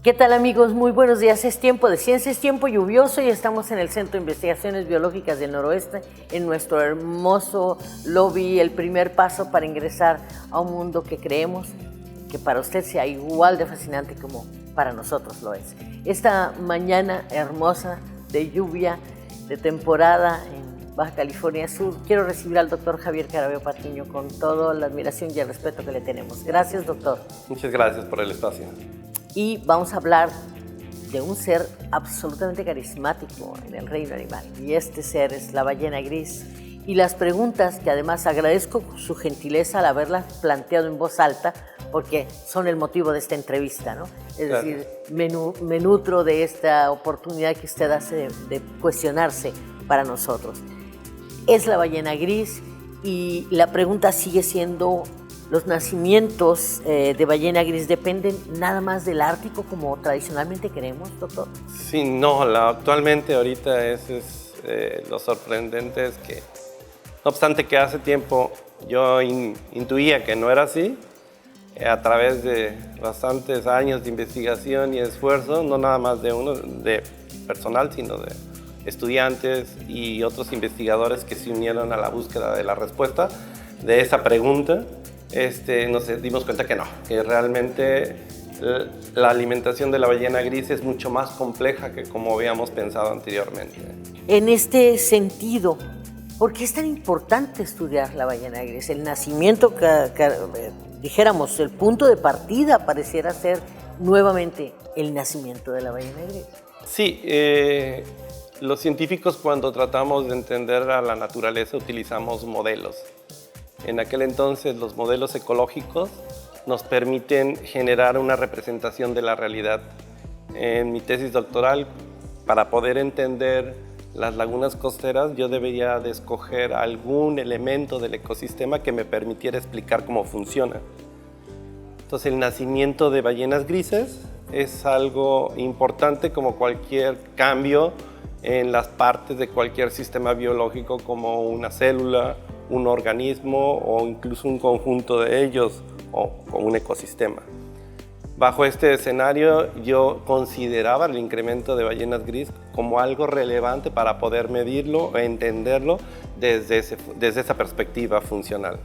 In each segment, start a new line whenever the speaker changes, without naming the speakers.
¿Qué tal, amigos? Muy buenos días. Es tiempo de ciencia, es tiempo lluvioso y estamos en el Centro de Investigaciones Biológicas del Noroeste, en nuestro hermoso lobby, el primer paso para ingresar a un mundo que creemos que para usted sea igual de fascinante como para nosotros lo es. Esta mañana hermosa de lluvia, de temporada en Baja California Sur, quiero recibir al doctor Javier Caraveo Patiño con toda la admiración y el respeto que le tenemos. Gracias, doctor.
Muchas gracias por el espacio.
Y vamos a hablar de un ser absolutamente carismático en el reino animal. Y este ser es la ballena gris. Y las preguntas, que además agradezco su gentileza al haberlas planteado en voz alta, porque son el motivo de esta entrevista, ¿no? Es decir, me nutro de esta oportunidad que usted hace de cuestionarse para nosotros. Es la ballena gris y la pregunta sigue siendo: ¿los nacimientos de ballena gris dependen nada más del Ártico como tradicionalmente creemos, doctor?
Sí, no, actualmente ahorita es lo sorprendente es que, no obstante que hace tiempo yo intuía que no era así, a través de bastantes años de investigación y esfuerzo, no nada más de personal, sino de estudiantes y otros investigadores que se unieron a la búsqueda de la respuesta de esa pregunta, nos dimos cuenta que no, que realmente la alimentación de la ballena gris es mucho más compleja que como habíamos pensado anteriormente.
En este sentido, ¿por qué es tan importante estudiar la ballena gris? El nacimiento, dijéramos, el punto de partida pareciera ser nuevamente el nacimiento de la ballena gris.
Sí, los científicos, cuando tratamos de entender a la naturaleza, utilizamos modelos. En aquel entonces los modelos ecológicos nos permiten generar una representación de la realidad. En mi tesis doctoral, para poder entender las lagunas costeras, yo debería de escoger algún elemento del ecosistema que me permitiera explicar cómo funciona. Entonces, el nacimiento de ballenas grises es algo importante, como cualquier cambio en las partes de cualquier sistema biológico, como una célula, un organismo o incluso un conjunto de ellos o un ecosistema. Bajo este escenario, yo consideraba el incremento de ballenas gris como algo relevante para poder medirlo e entenderlo desde esa perspectiva funcional.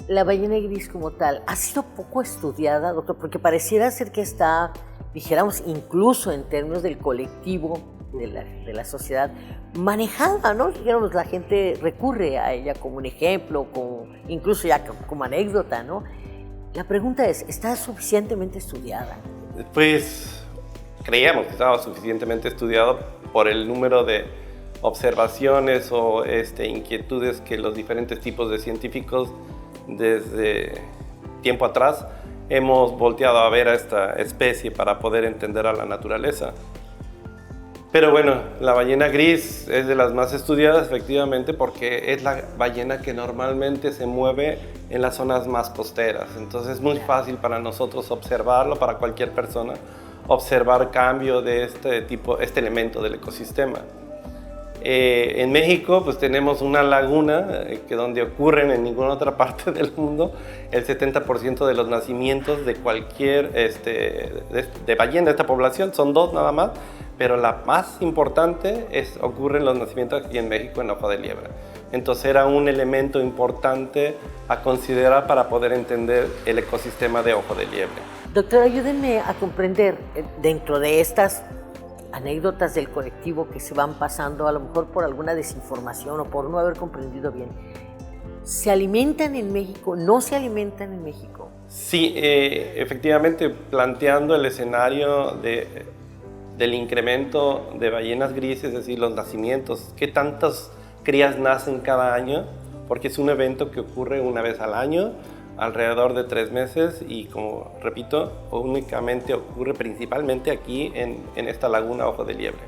La ballena gris como tal ha sido poco estudiada, doctor, porque pareciera ser que está, dijéramos, incluso en términos del colectivo de la sociedad, manejada, ¿no? Digamos, la gente recurre a ella como un ejemplo, incluso ya como anécdota, ¿no? La pregunta es, ¿está suficientemente estudiada?
Pues creíamos que estaba suficientemente estudiado por el número de observaciones o inquietudes que los diferentes tipos de científicos desde tiempo atrás hemos volteado a ver a esta especie para poder entender a la naturaleza. Pero bueno, la ballena gris es de las más estudiadas, efectivamente, porque es la ballena que normalmente se mueve en las zonas más costeras. Entonces es muy fácil para nosotros observarlo, para cualquier persona, observar cambio de este elemento del ecosistema. En México pues tenemos una laguna donde ocurren en ninguna otra parte del mundo el 70% de los nacimientos de cualquier de ballena de esta población. Son 2 nada más, pero la más importante ocurren los nacimientos aquí en México, en Ojo de Liebre. Entonces era un elemento importante a considerar para poder entender el ecosistema de Ojo de Liebre.
Doctor, ayúdenme a comprender, dentro de estas anécdotas del colectivo que se van pasando, a lo mejor por alguna desinformación o por no haber comprendido bien, ¿se alimentan en México? ¿No se alimentan en México?
Sí, efectivamente, planteando el escenario del incremento de ballenas grises, es decir, los nacimientos, ¿qué tantas crías nacen cada año? Porque es un evento que ocurre una vez al año, alrededor de 3 meses, y como repito, únicamente ocurre principalmente aquí en esta laguna Ojo de Liebre.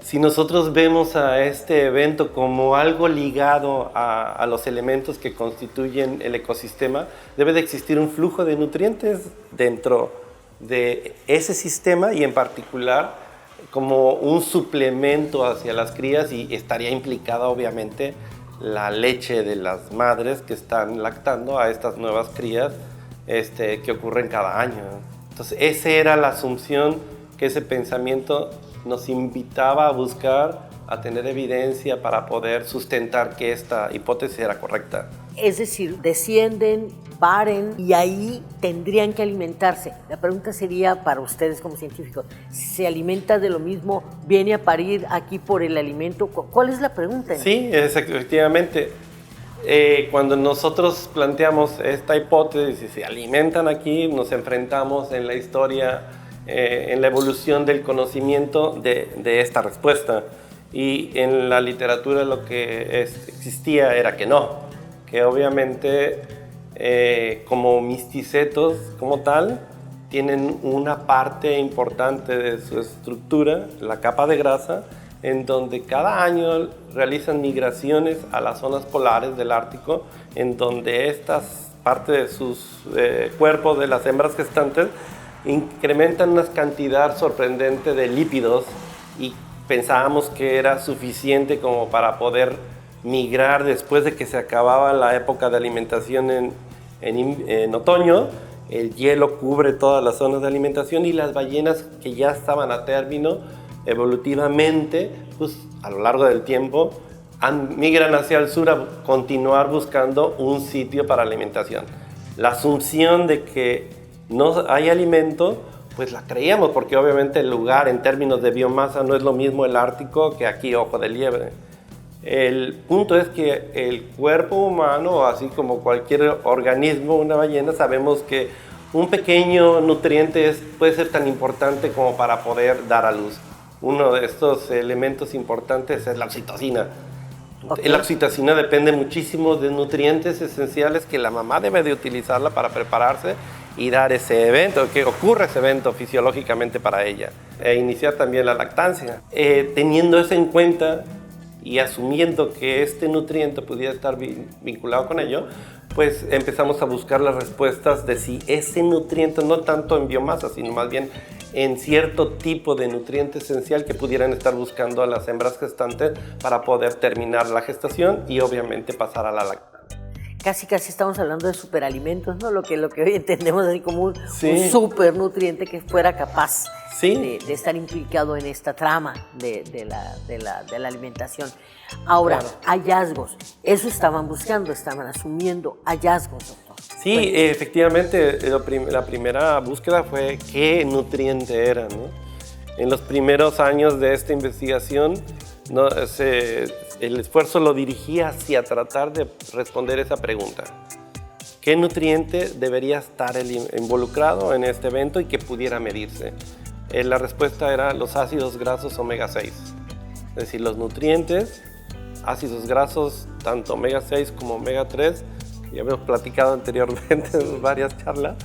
Si nosotros vemos a este evento como algo ligado a los elementos que constituyen el ecosistema, debe de existir un flujo de nutrientes dentro de ese sistema y en particular como un suplemento hacia las crías, y estaría implicada obviamente la leche de las madres que están lactando a estas nuevas crías que ocurren cada año. Entonces, esa era la asunción, que ese pensamiento nos invitaba a buscar, a tener evidencia para poder sustentar que esta hipótesis era correcta.
Es decir, descienden, paren y ahí tendrían que alimentarse. La pregunta sería para ustedes como científicos, ¿se alimenta de lo mismo? ¿Viene a parir aquí por el alimento? ¿Cuál es la pregunta?
Sí, efectivamente. Cuando nosotros planteamos esta hipótesis, si se alimentan aquí, nos enfrentamos en la historia, en la evolución del conocimiento de esta respuesta. Y en la literatura lo que existía era que no, que obviamente como misticetos como tal, tienen una parte importante de su estructura, la capa de grasa, en donde cada año realizan migraciones a las zonas polares del Ártico, en donde estas partes de sus cuerpos de las hembras gestantes incrementan una cantidad sorprendente de lípidos y pensábamos que era suficiente como para poder migrar después de que se acababa la época de alimentación en otoño. El hielo cubre todas las zonas de alimentación y las ballenas que ya estaban a término evolutivamente, pues a lo largo del tiempo, migran hacia el sur a continuar buscando un sitio para alimentación. La asunción de que no hay alimento, pues la creíamos, porque obviamente el lugar en términos de biomasa no es lo mismo el Ártico que aquí Ojo de Liebre. El punto es que el cuerpo humano, así como cualquier organismo, una ballena, sabemos que un pequeño nutriente puede ser tan importante como para poder dar a luz. Uno de estos elementos importantes es la oxitocina. Okay. La oxitocina depende muchísimo de nutrientes esenciales que la mamá debe de utilizarla para prepararse y dar ese evento, que ocurre ese evento fisiológicamente para ella, e iniciar también la lactancia. Teniendo eso en cuenta y asumiendo que este nutriente pudiera estar vinculado con ello, pues empezamos a buscar las respuestas de si ese nutriente, no tanto en biomasa, sino más bien en cierto tipo de nutriente esencial que pudieran estar buscando a las hembras gestantes para poder terminar la gestación y obviamente pasar a la lactancia.
Casi estamos hablando de superalimentos, ¿no? Lo que hoy entendemos así como un supernutriente que fuera capaz de estar implicado en esta trama de la alimentación. Ahora, claro. Hallazgos, eso estaban buscando, estaban asumiendo hallazgos, doctor.
Sí, bueno. Efectivamente, la primera búsqueda fue qué nutriente era, ¿no? En los primeros años de esta investigación, ¿no? El esfuerzo lo dirigía hacia tratar de responder esa pregunta. ¿Qué nutriente debería estar involucrado en este evento y que pudiera medirse? La respuesta era los ácidos grasos omega 6. Es decir, los nutrientes, ácidos grasos, tanto omega 6 como omega 3, que ya hemos platicado anteriormente en varias charlas,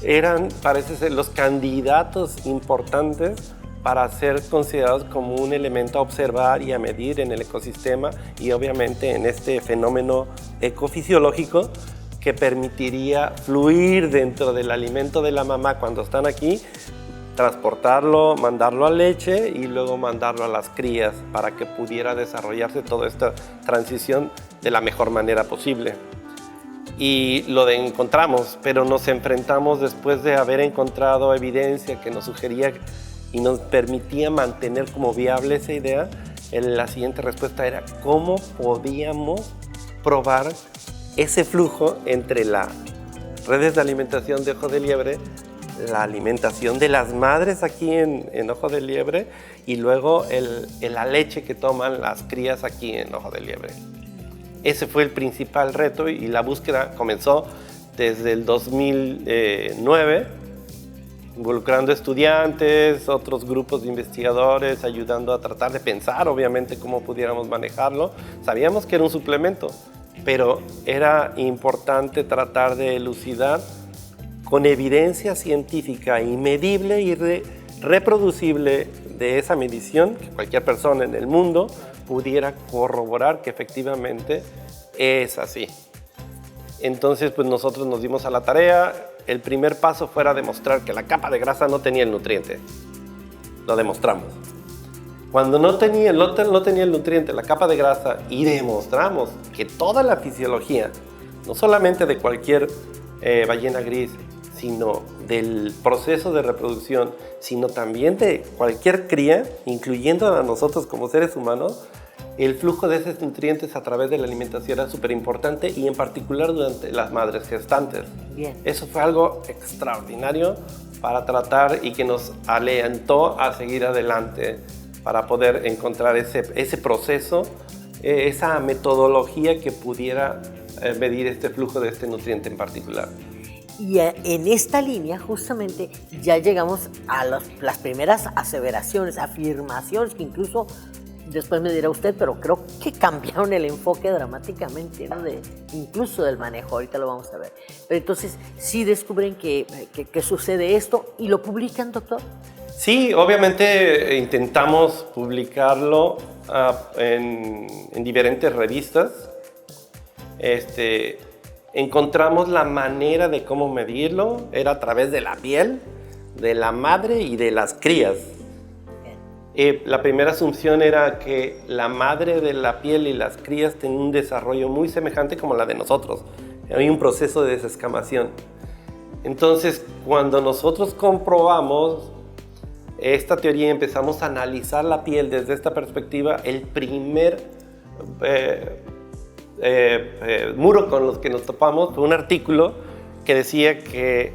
eran, parece ser, los candidatos importantes para ser considerados como un elemento a observar y a medir en el ecosistema y obviamente en este fenómeno ecofisiológico que permitiría fluir dentro del alimento de la mamá cuando están aquí, transportarlo, mandarlo a leche y luego mandarlo a las crías para que pudiera desarrollarse toda esta transición de la mejor manera posible. Y lo encontramos, pero nos enfrentamos después de haber encontrado evidencia que nos sugería y nos permitía mantener como viable esa idea. La siguiente respuesta era cómo podíamos probar ese flujo entre las redes de alimentación de Ojo de Liebre, la alimentación de las madres aquí en Ojo de Liebre y luego la leche que toman las crías aquí en Ojo de Liebre. Ese fue el principal reto y la búsqueda comenzó desde el 2009, involucrando estudiantes, otros grupos de investigadores, ayudando a tratar de pensar, obviamente, cómo pudiéramos manejarlo. Sabíamos que era un suplemento, pero era importante tratar de elucidar con evidencia científica y medible y reproducible de esa medición, que cualquier persona en el mundo pudiera corroborar que efectivamente es así. Entonces, pues nosotros nos dimos a la tarea. El primer paso fuera demostrar que la capa de grasa no tenía el nutriente. Lo demostramos. Cuando no tenía el nutriente, la capa de grasa, y demostramos que toda la fisiología, no solamente de cualquier ballena gris, sino del proceso de reproducción, sino también de cualquier cría, incluyendo a nosotros como seres humanos, el flujo de esos nutrientes a través de la alimentación era súper importante, y en particular durante las madres gestantes.
Bien.
Eso fue algo extraordinario para tratar y que nos alentó a seguir adelante para poder encontrar ese proceso, esa metodología que pudiera medir este flujo de este nutriente en particular.
Y en esta línea justamente ya llegamos a las primeras aseveraciones, afirmaciones que incluso después me dirá usted, pero creo que cambiaron el enfoque dramáticamente, ¿no? Incluso del manejo, ahorita lo vamos a ver. Pero entonces, ¿sí descubren que sucede esto y lo publican, doctor?
Sí, obviamente intentamos publicarlo en diferentes revistas. Encontramos la manera de cómo medirlo, era a través de la piel, de la madre y de las crías. La primera asunción era que la madre de la piel y las crías tenían un desarrollo muy semejante como la de nosotros. Hay un proceso de desescamación. Entonces, cuando nosotros comprobamos esta teoría y empezamos a analizar la piel desde esta perspectiva, el primer muro con los que nos topamos fue un artículo que decía que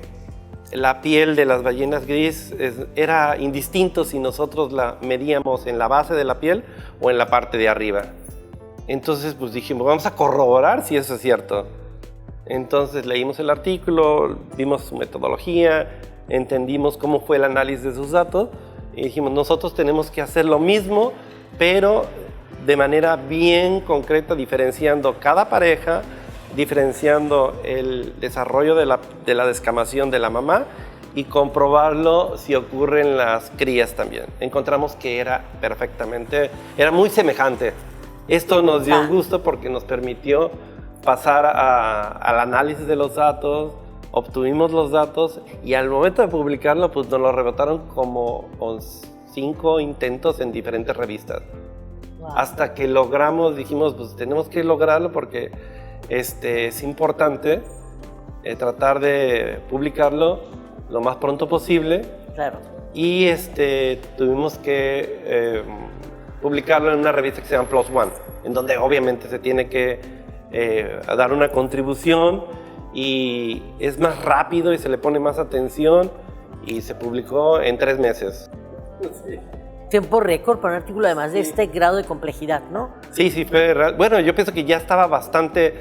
la piel de las ballenas gris era indistinto si nosotros la medíamos en la base de la piel o en la parte de arriba. Entonces pues dijimos, vamos a corroborar si eso es cierto. Entonces leímos el artículo, vimos su metodología, entendimos cómo fue el análisis de sus datos y dijimos, nosotros tenemos que hacer lo mismo, pero de manera bien concreta, diferenciando cada pareja, diferenciando el desarrollo de la descamación de la mamá y comprobarlo si ocurre en las crías también. Encontramos que era muy semejante. Esto nos dio un gusto porque nos permitió pasar al análisis de los datos, obtuvimos los datos y al momento de publicarlo pues nos lo rebotaron como con 5 intentos en diferentes revistas. Wow. Hasta que logramos, dijimos pues tenemos que lograrlo porque es importante tratar de publicarlo lo más pronto posible.
Claro.
Y tuvimos que publicarlo en una revista que se llama PLOS ONE, en donde obviamente se tiene que dar una contribución y es más rápido y se le pone más atención, y se publicó en 3 meses. Sí.
Tiempo récord para un artículo además de este grado de complejidad, ¿no?
Sí, fue real. Bueno, yo pienso que ya estaba bastante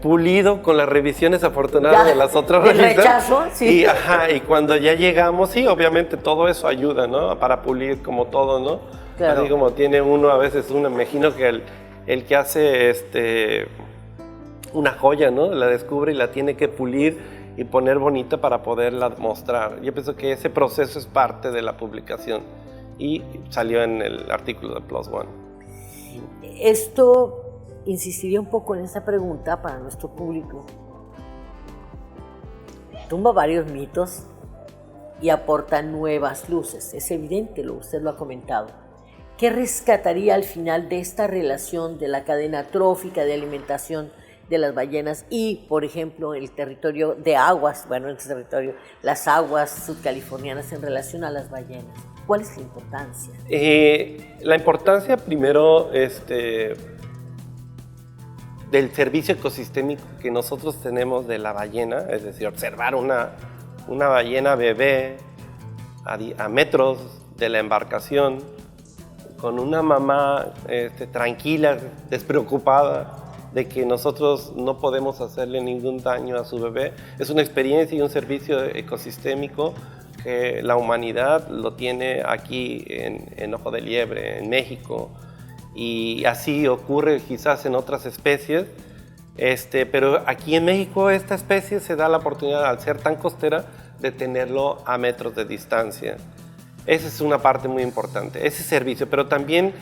pulido con las revisiones afortunadas de las otras revistas.
Rechazo, sí.
Y cuando ya llegamos, sí, obviamente todo eso ayuda, ¿no? Para pulir como todo, ¿no? Claro. Así como tiene uno a veces, me imagino que el que hace una joya, ¿no? La descubre y la tiene que pulir y poner bonita para poderla mostrar. Yo pienso que ese proceso es parte de la publicación y salió en el artículo de PLOS ONE.
Esto insistiría un poco en esta pregunta para nuestro público. Tumba varios mitos y aporta nuevas luces. Es evidente, usted lo ha comentado. ¿Qué rescataría al final de esta relación de la cadena trófica de alimentación de las ballenas y, por ejemplo, el territorio de aguas, las aguas sudcalifornianas en relación a las ballenas? ¿Cuál es la importancia?
La importancia, primero, del servicio ecosistémico que nosotros tenemos de la ballena, es decir, observar una ballena bebé a metros de la embarcación, con una mamá tranquila, despreocupada de que nosotros no podemos hacerle ningún daño a su bebé. Es una experiencia y un servicio ecosistémico que la humanidad lo tiene aquí en Ojo de Liebre, en México, y así ocurre quizás en otras especies, pero aquí en México esta especie se da la oportunidad, al ser tan costera, de tenerlo a metros de distancia. Esa es una parte muy importante, ese servicio, pero también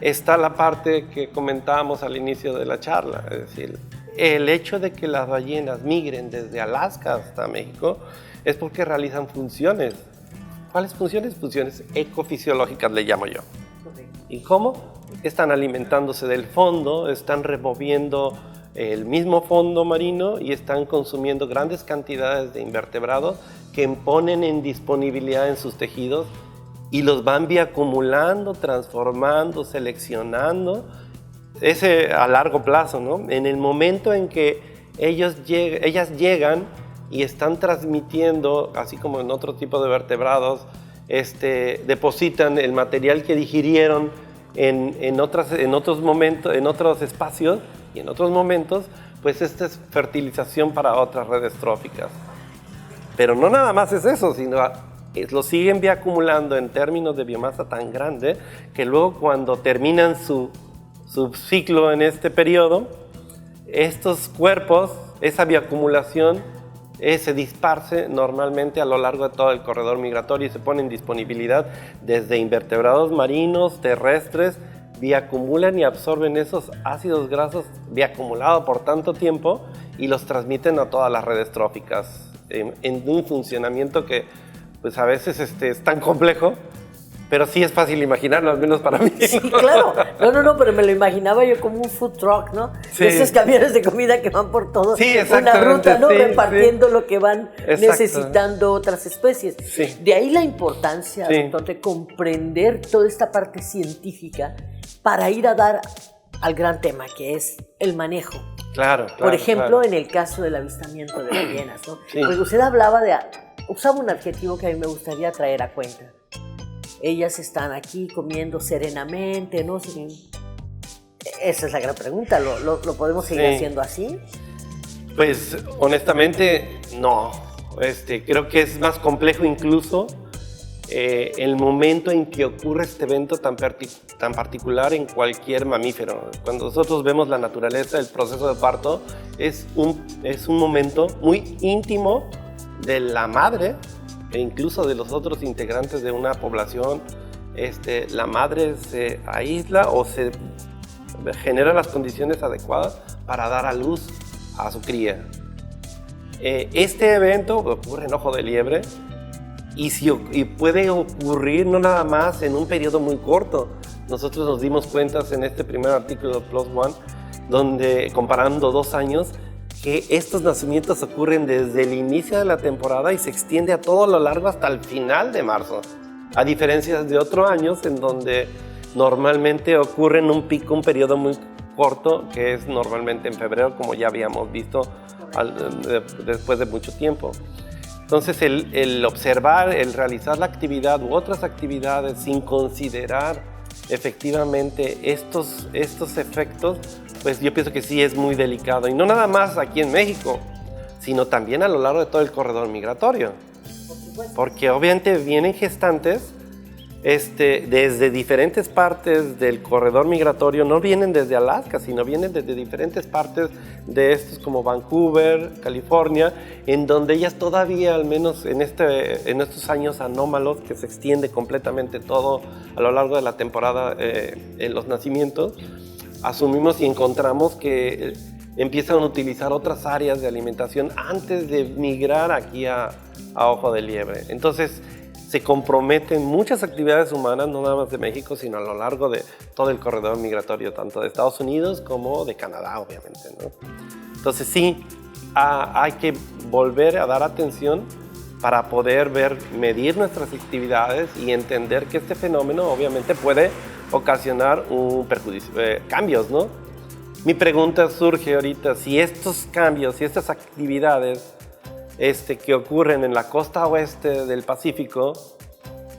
está la parte que comentábamos al inicio de la charla, es decir, el hecho de que las ballenas migren desde Alaska hasta México es porque realizan funciones. ¿Cuáles funciones? Funciones ecofisiológicas le llamo yo. ¿Y cómo? Están alimentándose del fondo, están removiendo el mismo fondo marino y están consumiendo grandes cantidades de invertebrados que ponen en disponibilidad en sus tejidos y los van bioacumulando, transformando, seleccionando. Ese a largo plazo, ¿no? En el momento en que ellas llegan y están transmitiendo, así como en otro tipo de vertebrados, depositan el material que digirieron en otros momentos, en otros espacios y en otros momentos, pues esta es fertilización para otras redes tróficas. Pero no nada más es eso, sino lo siguen bioacumulando en términos de biomasa tan grande que luego cuando terminan su ciclo en este periodo, estos cuerpos, esa bioacumulación se disparce normalmente a lo largo de todo el corredor migratorio y se pone en disponibilidad desde invertebrados marinos, terrestres, bioacumulan y absorben esos ácidos grasos bioacumulados por tanto tiempo y los transmiten a todas las redes tróficas en un funcionamiento que pues a veces es tan complejo, pero sí es fácil imaginarlo, al menos para mí.
Sí, claro. No, pero me lo imaginaba yo como un food truck, ¿no? Sí. Esos camiones de comida que van por todo una ruta, ¿no? Sí, repartiendo lo que van necesitando otras especies. Sí. De ahí la importancia, doctor, de comprender toda esta parte científica para ir a dar al gran tema, que es el manejo.
Claro.
Por ejemplo, en el caso del avistamiento de ballenas, ¿no? Sí. Pues usted usaba un adjetivo que a mí me gustaría traer a cuenta. Ellas están aquí comiendo serenamente, ¿no? Esa es la gran pregunta. ¿Lo podemos seguir haciendo así?
Pues, honestamente, no. Creo que es más complejo incluso el momento en que ocurre este evento tan particular en cualquier mamífero. Cuando nosotros vemos la naturaleza, el proceso de parto, es un momento muy íntimo de la madre e incluso de los otros integrantes de una población. La madre se aísla o se genera las condiciones adecuadas para dar a luz a su cría. Este evento ocurre en Ojo de Liebre y puede ocurrir no nada más en un periodo muy corto. Nosotros nos dimos cuenta en este primer artículo de Plus One, donde comparando 2 años, que estos nacimientos ocurren desde el inicio de la temporada y se extiende a todo lo largo hasta el final de marzo, a diferencia de otros años en donde normalmente ocurre en un periodo muy corto, que es normalmente en febrero, como ya habíamos visto después de mucho tiempo. Entonces el observar, el realizar la actividad u otras actividades sin considerar efectivamente estos efectos, pues yo pienso que sí es muy delicado. Y no nada más aquí en México, sino también a lo largo de todo el corredor migratorio. Porque obviamente vienen gestantes desde diferentes partes del corredor migratorio, no vienen desde Alaska, sino vienen desde diferentes partes de estos como Vancouver, California, en donde ellas todavía, al menos en estos años anómalos, que se extiende completamente todo a lo largo de la temporada en los nacimientos, asumimos y encontramos que empiezan a utilizar otras áreas de alimentación antes de migrar aquí a Ojo de Liebre. Entonces, se comprometen muchas actividades humanas, no nada más de México, sino a lo largo de todo el corredor migratorio, tanto de Estados Unidos como de Canadá, obviamente, ¿no? Entonces sí, hay que volver a dar atención para poder medir nuestras actividades y entender que este fenómeno obviamente puede ocasionar cambios, ¿no? Mi pregunta surge ahorita, si estos cambios, si estas actividades que ocurren en la costa oeste del Pacífico,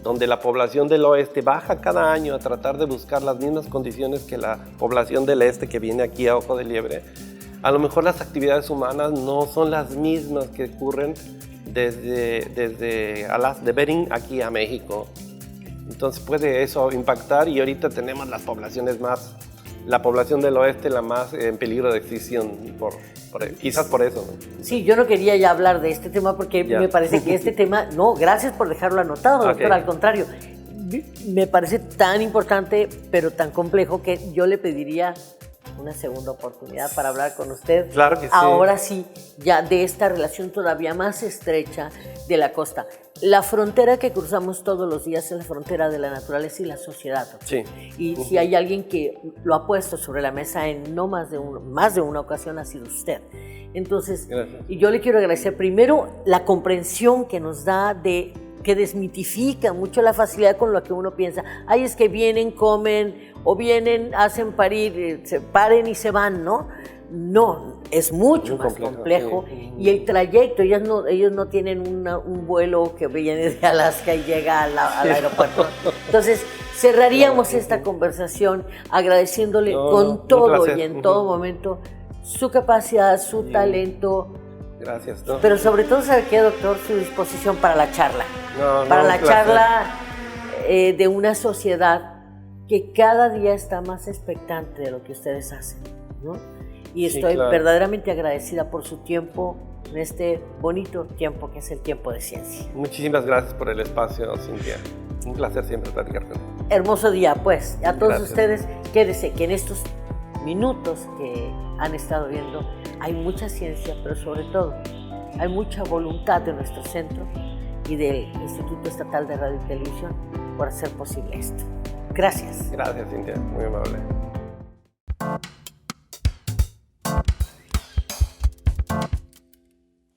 donde la población del oeste baja cada año a tratar de buscar las mismas condiciones que la población del este que viene aquí a Ojo de Liebre, a lo mejor las actividades humanas no son las mismas que ocurren desde de Bering aquí a México. Entonces puede eso impactar y ahorita tenemos las poblaciones la población del oeste la más en peligro de extinción, quizás por eso, ¿no?
Sí, yo no quería ya hablar de este tema porque me parece que este tema, no, gracias por dejarlo anotado, doctor, al contrario, me parece tan importante pero tan complejo que yo le pediría una segunda oportunidad para hablar con usted.
Claro que sí.
Ahora sí, ya de esta relación todavía más estrecha de la costa. La frontera que cruzamos todos los días es la frontera de la naturaleza y la sociedad.
Sí.
Y si hay alguien que lo ha puesto sobre la mesa en no más de una ocasión, ha sido usted. Entonces, y yo le quiero agradecer primero la comprensión que nos da que desmitifica mucho la facilidad con la que uno piensa, ay, es que vienen, comen, o vienen, hacen parir, se paren y se van, ¿no? No, es mucho más complejo. Sí. Y el trayecto, ellos no tienen un vuelo que viene de Alaska y llega al aeropuerto. Entonces, cerraríamos esta conversación agradeciéndole con todo y en todo momento su capacidad, su talento.
Gracias.
Pero sobre todo, ¿sabe qué, doctor? Su disposición para la charla. Para la charla de una sociedad que cada día está más expectante de lo que ustedes hacen, ¿no? Y estoy verdaderamente agradecida por su tiempo en este bonito tiempo que es el tiempo de ciencia.
Muchísimas gracias por el espacio, Cintia. Un placer siempre platicar contigo.
Hermoso día, pues. A todos ustedes, quédese que en estos minutos que han estado viendo hay mucha ciencia, pero sobre todo hay mucha voluntad de nuestro centro y del Instituto Estatal de Radio y Televisión por hacer posible esto. Gracias.
Gracias, Cintia. Muy amable.